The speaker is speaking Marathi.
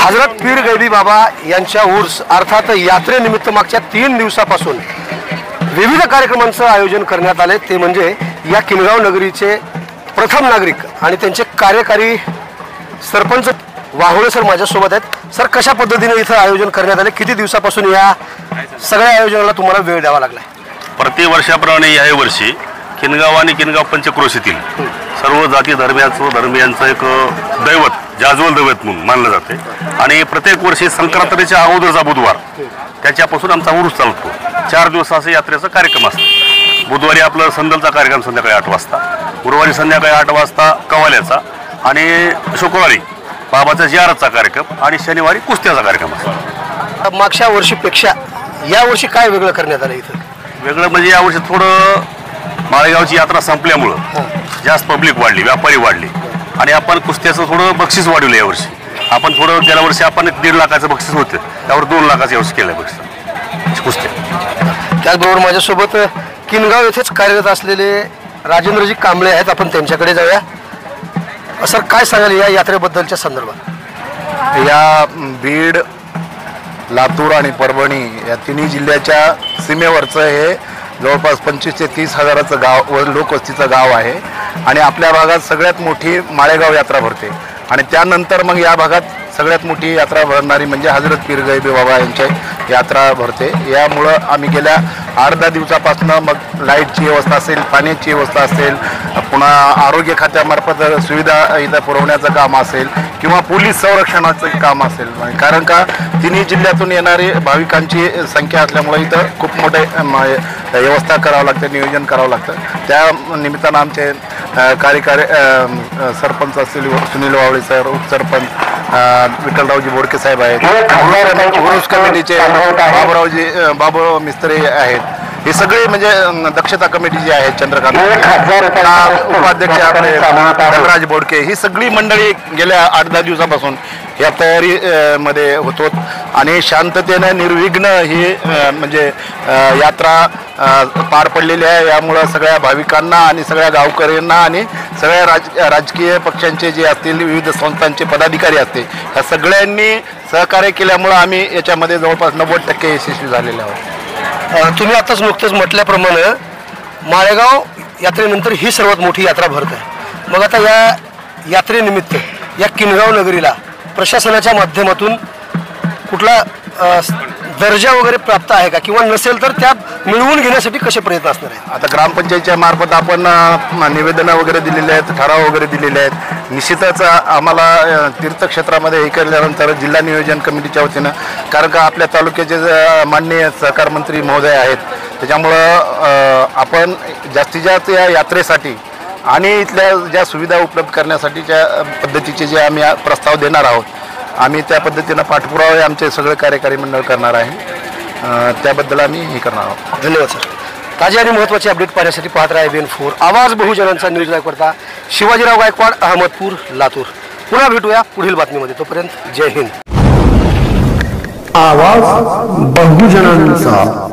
हजरत पीर गैबी बाबा यांच्या उर्स अर्थात यात्रेनिमित्त मागच्या 3 दिवसापासून विविध कार्यक्रमांचं आयोजन करण्यात आले। ते म्हणजे या किनगाव नगरीचे प्रथम नागरिक आणि त्यांचे कार्यकारी सरपंच वाहुळे सर माझ्यासोबत आहेत। सर, कशा पद्धतीने इथं आयोजन करण्यात आले? किती दिवसापासून या सगळ्या आयोजनाला तुम्हाला वेळ द्यावा लागला? प्रतिवर्षाप्रमाणे याही वर्षी किनगाव आणि किनगाव पंचक्रोशीतील सर्व जाती धर्मियांचं एक दैवत जाजवल दैवत म्हणून मानलं जाते आणि प्रत्येक वर्षी संक्रांतीच्या अगोदरचा बुधवार त्याच्यापासून आमचा उरूस चालतो। 4 दिवस असं यात्रेचा कार्यक्रम असतो। बुधवारी आपलं संदलचा कार्यक्रम संध्याकाळी 8 वाजता, गुरुवारी संध्याकाळी 8 वाजता कवाल्याचा आणि शुक्रवारी बाबाचा जियारतचा कार्यक्रम आणि शनिवारी कुस्त्याचा कार्यक्रम असतो। मागच्या वर्षीपेक्षा यावर्षी काय वेगळं करण्यात आलं इथं? वेगळं म्हणजे यावर्षी थोडं माळेगावची यात्रा संपल्यामुळं जास्त पब्लिक वाढली, व्यापारी वाढले आणि आपण कुस्त्याचं थोडं बक्षीस वाढवलं यावर्षी। आपण थोडं गेल्या वर्षी आपण 1.5 लाखाचं बक्षीस होतं, त्यावर 2 लाखाचं यावर्षी केलं बक्षीस कुस्त्या। त्याचबरोबर माझ्यासोबत किनगाव येथेच कार्यरत असलेले राजेंद्रजी कांबळे आहेत, आपण त्यांच्याकडे जाऊया। सर, काय सांगाल या यात्रेबद्दलच्या संदर्भात? या बीड, लातूर आणि परभणी या तिन्ही जिल्ह्याच्या सीमेवरचं हे जवळपास 25 ते 30 हजाराचं गाव व लोकवस्तीचं गाव आहे आणि आपल्या भागात सगळ्यात मोठी माळेगाव यात्रा भरते आणि त्यानंतर मग या भागात सगळ्यात मोठी यात्रा भरणारी म्हणजे हजरत पीर गैबी बाबा यांची यात्रा भरते। यामुळं आम्ही गेल्या 8-10 दिवसापासून मग लाईटची व्यवस्था असेल, पाण्याची व्यवस्था असेल, पुन्हा आरोग्य खात्यामार्फत सुविधा इथं पुरवण्याचं काम असेल किंवा पोलीस संरक्षणाचं काम असेल, कारण का तिन्ही जिल्ह्यातून येणारी भाविकांची संख्या असल्यामुळे इथं खूप मोठे व्यवस्था करावं लागतं, नियोजन करावं लागतं। त्या निमित्तानं आमचे कार्यकारी सरपंच असतील सुनील वावळे सर, उपसरपंच विठ्ठलरावजी बोडके साहेब आहेत, उरूस कमिटीचे बाबूराव मिस्त्री आहेत, हे सगळे म्हणजे दक्षता कमिटी जी आहे चंद्रकांत, उपाध्यक्ष आपले धनराज बोडके, ही सगळी मंडळी गेल्या 8-10 दिवसापासून या तयारी मध्ये होतो आणि शांततेने निर्विघ्न ही म्हणजे यात्रा पार पडलेली आहे। यामुळं सगळ्या भाविकांना आणि सगळ्या गावकऱ्यांना आणि सगळ्या राजकीय पक्षांचे जे असतील, विविध संस्थांचे पदाधिकारी असतील, या सगळ्यांनी सहकार्य केल्यामुळं आम्ही याच्यामध्ये जवळपास 90% यशस्वी झालेले आहोत। तुम्ही आताच नुकतंच म्हटल्याप्रमाणे माळेगाव यात्रेनंतर ही सर्वात मोठी यात्रा भरत आहे। मग आता या यात्रेनिमित्त या किनगाव नगरीला प्रशासनाच्या माध्यमातून कुठला दर्जा वगैरे प्राप्त आहे का, किंवा नसेल तर त्या मिळवून घेण्यासाठी कसे प्रयत्न असणार आहेत? आता ग्रामपंचायतीच्या मार्फत आपण निवेदनं वगैरे दिलेले आहेत, ठराव वगैरे दिलेले आहेत। निश्चितच आम्हाला तीर्थक्षेत्रामध्ये हे केल्यानंतर जिल्हा नियोजन कमिटीच्या वतीनं, कारण का आपल्या तालुक्याचे माननीय सहकार मंत्री महोदय आहेत, त्याच्यामुळं आपण जास्तीत जास्त या यात्रेसाठी आणि इथल्या ज्या सुविधा उपलब्ध करण्यासाठीच्या पद्धतीचे जे आम्ही प्रस्ताव देणार आहोत, आम्ही त्या पद्धतीनं पाठपुरावे आमचे सगळे कार्यकारी मंडळ करणार आहे, त्याबद्दल आम्ही हे करणार आहोत। धन्यवाद सर। ताजे आणि महत्त्वाचे अपडेट पाहण्यासाठी पाहत राहा ABN4 आवाज बहुजनांचा न्यूज करता शिवाजीराव गायकवाड, अहमदपूर, लातूर। पुन्हा भेटूया पुढील बातमीमध्ये, तोपर्यंत जय हिंद। आवाज बहुजनांचा।